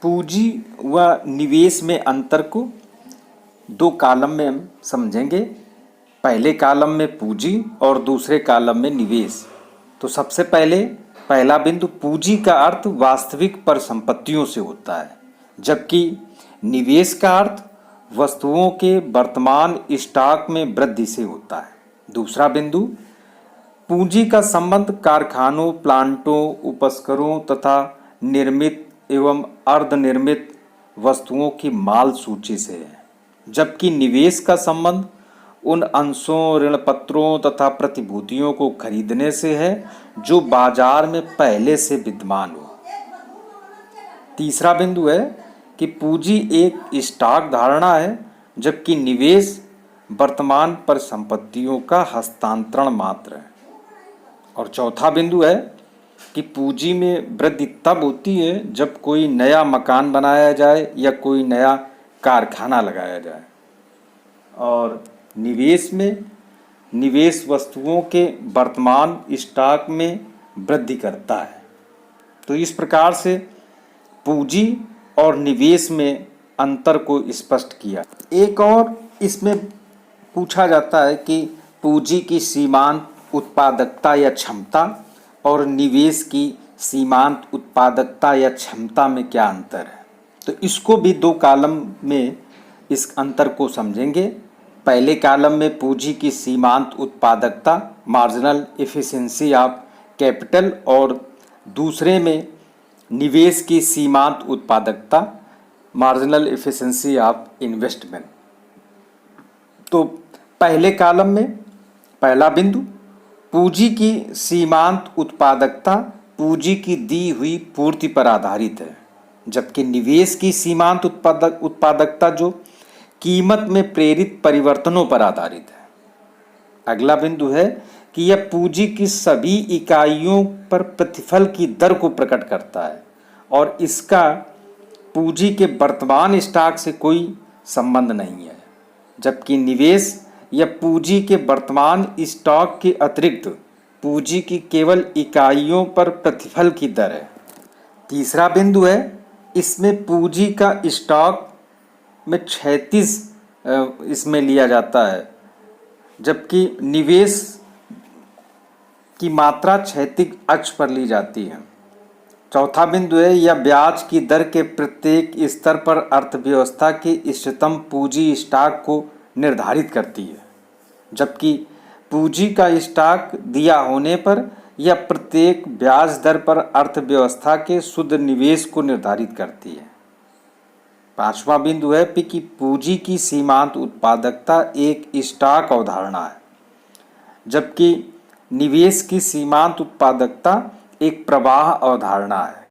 पूंजी व निवेश में अंतर को दो कॉलम में हम समझेंगे। पहले कॉलम में पूंजी और दूसरे कॉलम में निवेश। तो सबसे पहले पहला बिंदु, पूंजी का अर्थ वास्तविक परिसंपत्तियों से होता है, जबकि निवेश का अर्थ वस्तुओं के वर्तमान स्टॉक में वृद्धि से होता है। दूसरा बिंदु, पूंजी का संबंध कारखानों, प्लांटों, उपस्करों तथा निर्मित एवं अर्धनिर्मित वस्तुओं की माल सूची से है, जबकि निवेश का संबंध उन अंशों, ऋणपत्रों तथा प्रतिभूतियों को खरीदने से है जो बाजार में पहले से विद्यमान हो। तीसरा बिंदु है कि पूंजी एक स्टॉक धारणा है, जबकि निवेश वर्तमान परिसंपत्तियों का हस्तांतरण मात्र है। और चौथा बिंदु है कि पूंजी में वृद्धि तब होती है जब कोई नया मकान बनाया जाए या कोई नया कारखाना लगाया जाए। और निवेश में निवेश वस्तुओं के वर्तमान स्टॉक में वृद्धि करता है। तो इस प्रकार से पूंजी और निवेश में अंतर को स्पष्ट किया। एक और इसमें पूछा जाता है कि पूंजी की सीमांत उत्पादकता या क्षमता और निवेश की सीमांत उत्पादकता या क्षमता में क्या अंतर है। तो इसको भी दो कॉलम में इस अंतर को समझेंगे। पहले कॉलम में पूंजी की सीमांत उत्पादकता, मार्जिनल एफिशिएंसी ऑफ कैपिटल, और दूसरे में निवेश की सीमांत उत्पादकता, मार्जिनल एफिशिएंसी ऑफ इन्वेस्टमेंट। तो पहले कॉलम में पहला बिंदु, पूंजी की सीमांत उत्पादकता पूंजी की दी हुई पूर्ति पर आधारित है, जबकि निवेश की सीमांत उत्पादकता जो कीमत में प्रेरित परिवर्तनों पर आधारित है। अगला बिंदु है कि यह पूंजी की सभी इकाइयों पर प्रतिफल की दर को प्रकट करता है और इसका पूंजी के वर्तमान स्टॉक से कोई संबंध नहीं है, जबकि निवेश या पूंजी के वर्तमान स्टॉक के अतिरिक्त पूंजी की केवल इकाइयों पर प्रतिफल की दर है। तीसरा बिंदु है, इसमें पूंजी का स्टॉक में क्षैतिज इसमें लिया जाता है, जबकि निवेश की मात्रा क्षैतिज अक्ष पर ली जाती है। चौथा बिंदु है, यह ब्याज की दर के प्रत्येक स्तर पर अर्थव्यवस्था के इष्टतम पूंजी स्टॉक को निर्धारित करती है, जबकि पूंजी का स्टॉक दिया होने पर यह प्रत्येक ब्याज दर पर अर्थव्यवस्था के शुद्ध निवेश को निर्धारित करती है। पांचवा बिंदु है कि पूंजी की सीमांत उत्पादकता एक स्टॉक अवधारणा है, जबकि निवेश की सीमांत उत्पादकता एक प्रवाह अवधारणा है।